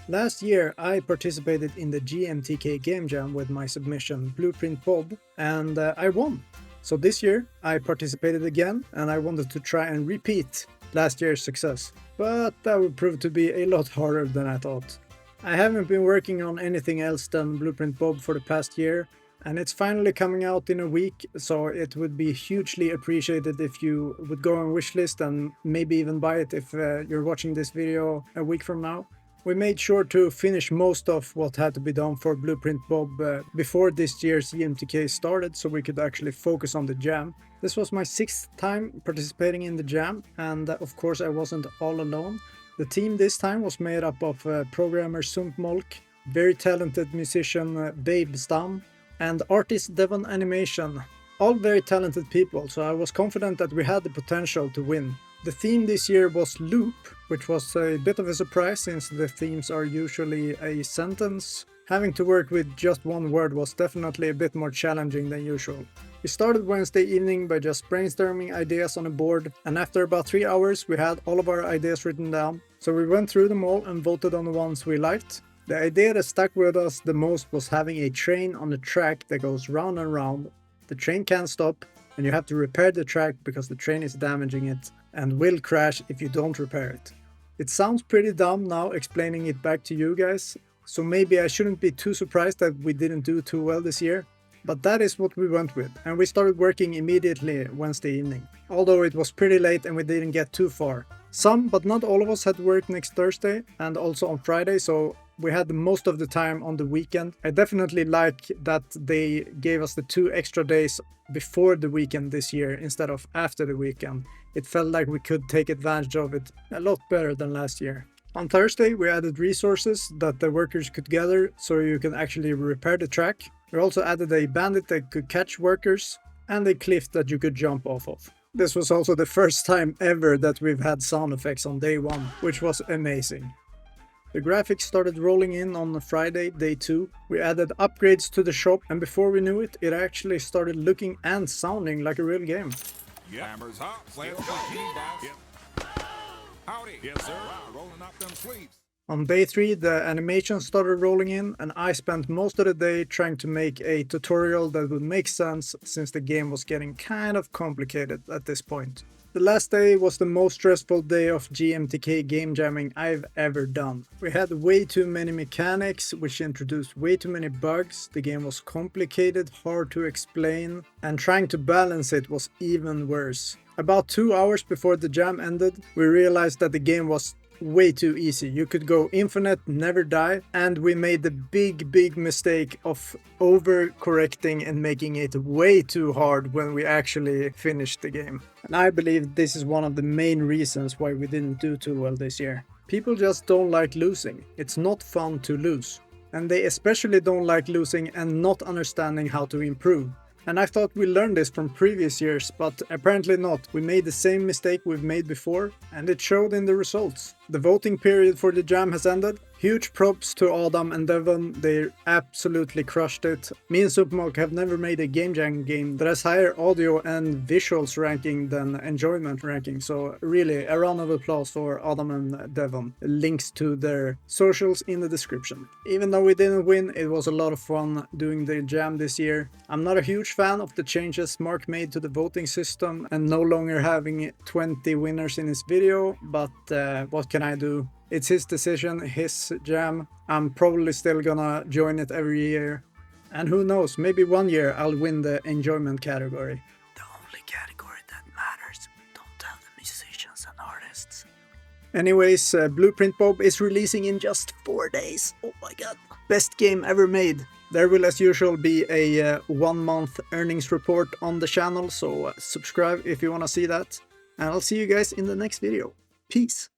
Last year I participated in the GMTK game jam with my submission Blueprint Bob and I won. So this year I participated again and I wanted to try and repeat last year's success. But that would prove to be a lot harder than I thought. I haven't been working on anything else than Blueprint Bob for the past year, and it's finally coming out in a week, so it would be hugely appreciated if you would go on wishlist and maybe even buy it if you're watching this video a week from now. We made sure to finish most of what had to be done for Blueprint Bob before this year's GMTK started, so we could actually focus on the jam. This was my 6th time participating in the jam, and of course I wasn't all alone. The team this time was made up of programmer Sumpmolk, very talented musician Bejstam, and artist Devon Animation. All very talented people, so I was confident that we had the potential to win. The theme this year was Loop, which was a bit of a surprise since the themes are usually a sentence. Having to work with just one word was definitely a bit more challenging than usual. We started Wednesday evening by just brainstorming ideas on a board, and after about 3 hours we had all of our ideas written down. So we went through them all and voted on the ones we liked. The idea that stuck with us the most was having a train on a track that goes round and round. The train can't stop, and you have to repair the track because the train is damaging it and will crash if you don't repair it. It sounds pretty dumb now explaining it back to you guys, so maybe I shouldn't be too surprised that we didn't do too well this year. But that is what we went with, and we started working immediately Wednesday evening. Although it was pretty late and we didn't get too far. Some, but not all of us, had work next Thursday and also on Friday, so we had most of the time on the weekend. I definitely like that they gave us the 2 extra days before the weekend this year instead of after the weekend. It felt like we could take advantage of it a lot better than last year. On Thursday we added resources that the workers could gather so you can actually repair the track. We also added a bandit that could catch workers and a cliff that you could jump off of. This was also the first time ever that we've had sound effects on day 1, which was amazing. The graphics started rolling in on Friday, day 2. We added upgrades to the shop, and before we knew it, it actually started looking and sounding like a real game. Hammers hot, slams howdy. Yes, sir. Wow, rolling up them sleeves. On day 3, the animation started rolling in, and I spent most of the day trying to make a tutorial that would make sense since the game was getting kind of complicated at this point. The last day was the most stressful day of GMTK game jamming I've ever done. We had way too many mechanics, which introduced way too many bugs. The game was complicated, hard to explain, and trying to balance it was even worse. About 2 hours before the jam ended, we realized that the game was way too easy. You could go infinite, never die, and we made the big mistake of overcorrecting and making it way too hard when we actually finished the game. And I believe this is one of the main reasons why we didn't do too well this year. People just don't like losing. It's not fun to lose. And they especially don't like losing and not understanding how to improve. And I thought we learned this from previous years, but apparently not. We made the same mistake we've made before, and it showed in the results. The voting period for the jam has ended. Huge props to Adam and Devon, they absolutely crushed it. Me and Sumpmolk have never made a game jam game that has higher audio and visuals ranking than enjoyment ranking, so really a round of applause for Adam and Devon. Links to their socials in the description. Even though we didn't win, it was a lot of fun doing the jam this year. I'm not a huge fan of the changes Mark made to the voting system and no longer having 20 winners in his video, but what can I do? It's his decision, his jam. I'm probably still gonna join it every year. And who knows, maybe one year I'll win the enjoyment category. The only category that matters. Don't tell the musicians and artists. Anyways, Blueprint Bob is releasing in just 4 days. Oh my god. Best game ever made. There will as usual be a 1-month earnings report on the channel, so subscribe if you wanna see that. And I'll see you guys in the next video. Peace.